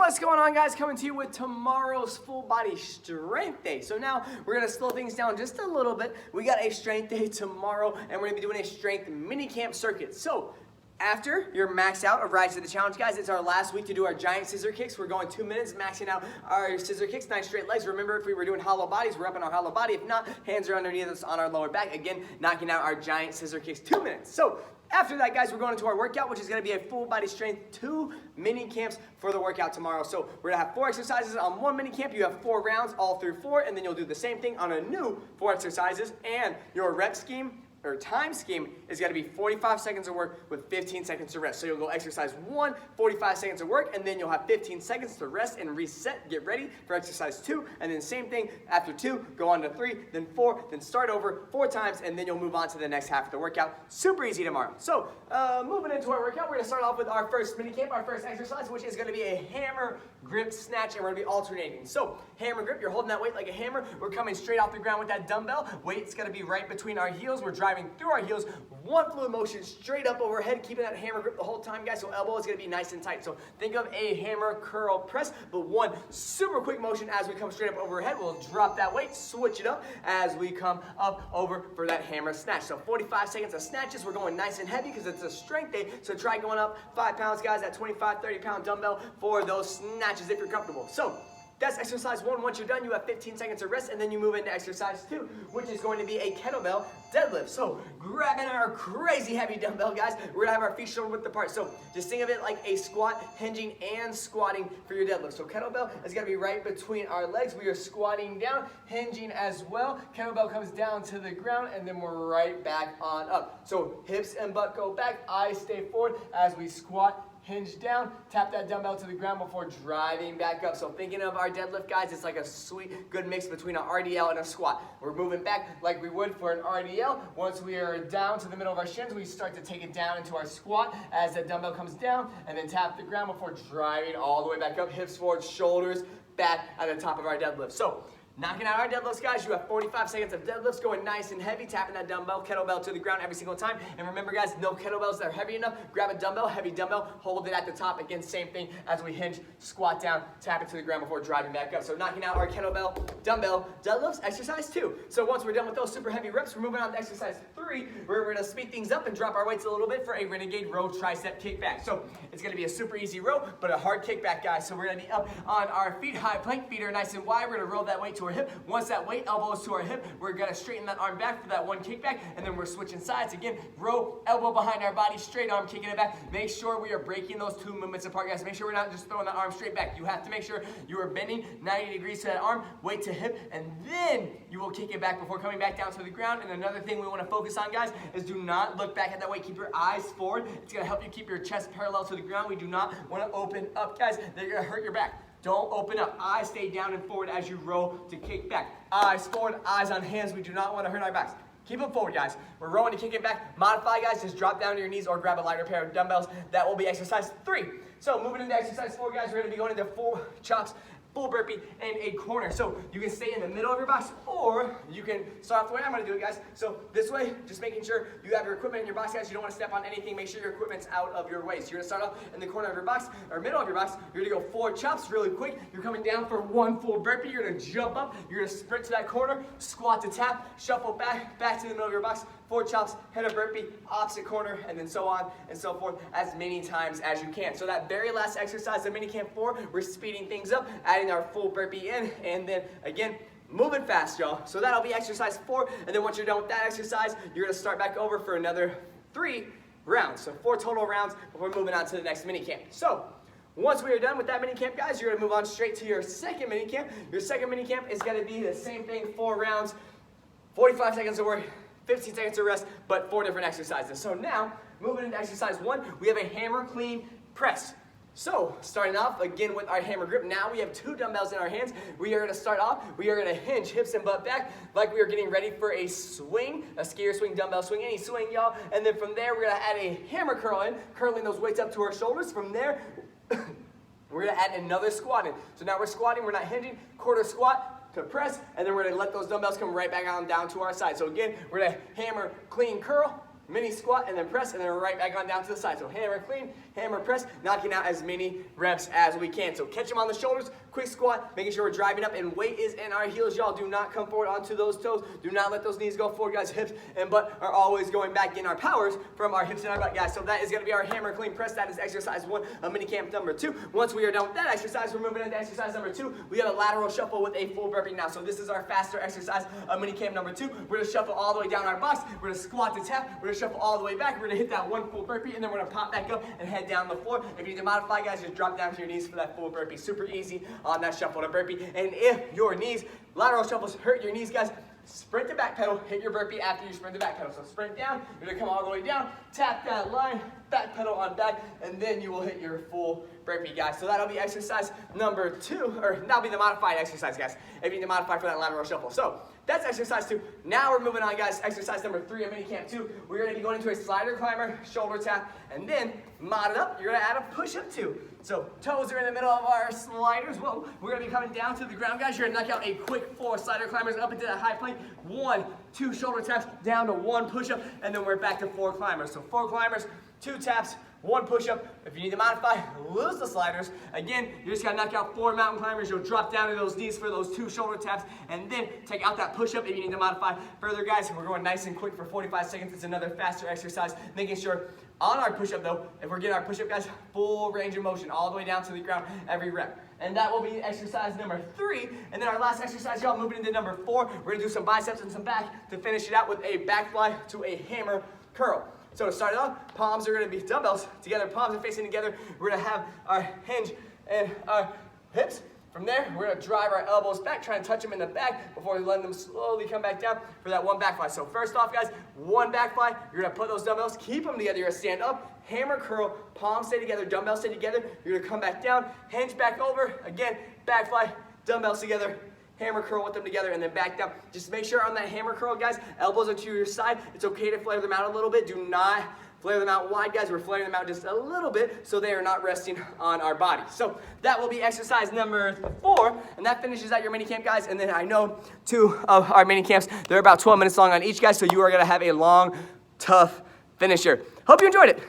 What's going on, guys? Coming to you with tomorrow's full body strength day. So now we're gonna slow things down just a little bit. We got a strength day tomorrow and we're gonna be doing a strength mini camp circuit. So after you're maxed out of Rise to the Challenge, guys, it's our last week to do our giant scissor kicks. We're going 2 minutes, maxing out our scissor kicks, 9 straight legs. Remember, if we were doing hollow bodies, we're up in our hollow body. If not, hands are underneath us on our lower back. Again, knocking out our giant scissor kicks, 2 minutes. So after that, guys, we're going into our workout, which is going to be a full body strength 2 mini camps for the workout tomorrow. So we're going to have 4 exercises on 1 mini camp. You have 4 rounds all through 4, and then you'll do the same thing on a new 4 exercises. And your rep scheme or time scheme is going to be 45 seconds of work with 15 seconds to rest. So you'll go exercise 1, 45 seconds of work, and then you'll have 15 seconds to rest and reset, get ready for exercise 2, and then same thing after 2, go on to 3, then 4, then start over 4 times, and then you'll move on to the next half of the workout. Super easy tomorrow. So moving into our workout, we're going to start off with our first mini camp, our first exercise, which is going to be a hammer grip snatch, and we're going to be alternating. So hammer grip, you're holding that weight like a hammer. We're coming straight off the ground with that dumbbell. Weight's going to be right between our heels. We're driving through our heels, one fluid motion straight up overhead, keeping that hammer grip the whole time, guys, so elbow is going to be nice and tight. So think of a hammer curl press, but one super quick motion as we come straight up overhead. We'll drop that weight, switch it up as we come up over for that hammer snatch. So 45 seconds of snatches. We're going nice and heavy because it's a strength day, so try going up 5 pounds, guys, that 25, 30-pound dumbbell for those snatches if you're comfortable. So that's exercise 1. Once you're done, you have 15 seconds of rest, and then you move into exercise 2, which is going to be a kettlebell deadlift. So grabbing our crazy heavy dumbbell, guys, we're gonna have our feet shoulder width apart. So just think of it like a squat, hinging, and squatting for your deadlift. So kettlebell is gonna be right between our legs. We are squatting down, hinging as well. Kettlebell comes down to the ground, and then we're right back on up. So hips and butt go back, eyes stay forward as we squat, hinge down, tap that dumbbell to the ground before driving back up. So thinking of our deadlift, guys, it's like a sweet, good mix between an RDL and a squat. We're moving back like we would for an RDL. Once we are down to the middle of our shins, we start to take it down into our squat as the dumbbell comes down, and then tap the ground before driving all the way back up, hips forward, shoulders back at the top of our deadlift. So knocking out our deadlifts, guys, you have 45 seconds of deadlifts going nice and heavy, tapping that dumbbell, kettlebell to the ground every single time. And remember, guys, no kettlebells that are heavy enough. Grab a dumbbell, heavy dumbbell, hold it at the top. Again, same thing as we hinge, squat down, tap it to the ground before driving back up. So knocking out our kettlebell, dumbbell, deadlifts, exercise 2. So once we're done with those super heavy reps, we're moving on to exercise 3, where we're gonna speed things up and drop our weights a little bit for a renegade row tricep kickback. So it's gonna be a super easy row, but a hard kickback, guys. So we're gonna be up on our feet, high plank, feet are nice and wide. We're gonna roll that weight to our hip. Once that weight elbows to our hip, we're gonna straighten that arm back for that one kickback, and then we're switching sides. Again, row, elbow behind our body, straight arm, kicking it back. Make sure we are breaking those 2 movements apart, guys. Make sure we're not just throwing that arm straight back. You have to make sure you are bending 90 degrees to that arm, weight to hip, and then you will kick it back before coming back down to the ground. And another thing we wanna focus on, guys, is do not look back at that weight. Keep your eyes forward. It's gonna help you keep your chest parallel to the ground. We do not wanna open up, guys. They're gonna hurt your back. Don't open up. Eyes stay down and forward as you row to kick back. Eyes forward, eyes on hands. We do not want to hurt our backs. Keep them forward, guys. We're rowing to kick it back. Modify, guys. Just drop down to your knees or grab a lighter pair of dumbbells. That will be exercise 3. So moving into exercise 4, guys, we're going to be going into 4 chops, full burpee, and a corner. So you can stay in the middle of your box, or you can start off the way I'm gonna do it, guys. So this way, just making sure you have your equipment in your box, guys. You don't wanna step on anything. Make sure your equipment's out of your way. So you're gonna start off in the corner of your box, or middle of your box. You're gonna go 4 chops really quick. You're coming down for 1 full burpee. You're gonna jump up. You're gonna sprint to that corner, squat to tap, shuffle back to the middle of your box. 4 chops, hit a burpee, opposite corner, and then so on and so forth as many times as you can. So that very last exercise of mini camp 4, we're speeding things up, adding our full burpee in, and then again, moving fast, y'all. So that'll be exercise 4, and then once you're done with that exercise, you're gonna start back over for another 3 rounds. So 4 total rounds before moving on to the next mini camp. So once we are done with that mini camp, guys, you're gonna move on straight to your second mini camp. Your second mini camp is gonna be the same thing, 4 rounds, 45 seconds of work, 15 seconds of rest, but 4 different exercises. So now, moving into exercise 1, we have a hammer clean press. So, starting off again with our hammer grip. Now we have 2 dumbbells in our hands. We are gonna start off, we are gonna hinge hips and butt back like we are getting ready for a swing, a skier swing, dumbbell swing, any swing, y'all. And then from there, we're gonna add a hammer curl in, curling those weights up to our shoulders. From there, we're gonna add another squat in. So now we're squatting, we're not hinging, quarter squat to press, and then we're gonna let those dumbbells come right back on down to our side. So again, we're gonna hammer, clean, curl, mini squat, and then press, and then right back on down to the side. So hammer clean, hammer press, knocking out as many reps as we can. So catch them on the shoulders, quick squat, making sure we're driving up, and weight is in our heels, y'all. Do not come forward onto those toes. Do not let those knees go forward, guys. Hips and butt are always going back in our powers from our hips and our butt, guys. So that is gonna be our hammer clean press. That is exercise 1 of mini camp number 2. Once we are done with that exercise, we're moving into exercise number 2. We have a lateral shuffle with a full burpee now. So this is our faster exercise of mini camp number 2. We're gonna shuffle all the way down our box. We're gonna squat to tap. We're gonna shuffle all the way back. We're gonna hit that one full burpee, and then we're gonna pop back up and head down the floor. If you need to modify, guys, just drop down to your knees for that full burpee. Super easy on that shuffle to burpee. And if your knees, lateral shuffles hurt your knees, guys, sprint the back pedal, hit your burpee after you sprint the back pedal. So sprint down, you're gonna come all the way down, tap that line, back pedal on back, and then you will hit your full burpee, guys. So that'll be exercise number 2, or that'll be the modified exercise, guys, if you need to modify for that lateral shuffle. So that's exercise 2. Now we're moving on, guys. Exercise number 3 of mini camp 2. We're gonna be going into a slider climber, shoulder tap, and then mod it up. You're gonna add a push-up too. So toes are in the middle of our sliders. Whoa, we're gonna be coming down to the ground, guys. You're gonna knock out a quick 4 slider climbers up into that high plank. 1, 2 shoulder taps, down to 1 push-up, and then we're back to 4 climbers. So 4 climbers, 2 taps, 1 push-up. If you need to modify, lose the sliders. Again, you just gotta knock out 4 mountain climbers. You'll drop down to those knees for those 2 shoulder taps, and then take out that push-up if you need to modify further, guys. We're going nice and quick for 45 seconds. It's another faster exercise, making sure on our push-up though, if we're getting our push-up, guys, full range of motion all the way down to the ground every rep. And that will be exercise number 3. And then our last exercise, y'all, moving into number 4. We're gonna do some biceps and some back to finish it out with a back fly to a hammer curl. So to start it off, palms are gonna be dumbbells together, palms are facing together. We're gonna have our hinge and our hips. From there, we're gonna drive our elbows back, try and touch them in the back before we let them slowly come back down for that 1 back fly. So first off, guys, 1 back fly. You're gonna put those dumbbells, keep them together. You're gonna stand up, hammer curl, palms stay together, dumbbells stay together. You're gonna come back down, hinge back over, again, back fly, dumbbells together, hammer curl with them together, and then back down. Just make sure on that hammer curl, guys, elbows are to your side. It's okay to flare them out a little bit. Do not flare them out wide, guys. We're flaring them out just a little bit so they are not resting on our body. So that will be exercise number 4, and that finishes out your mini camp, guys. And then I know 2 of our mini camps, they're about 12 minutes long on each, guys, so you are gonna have a long, tough finisher. Hope you enjoyed it.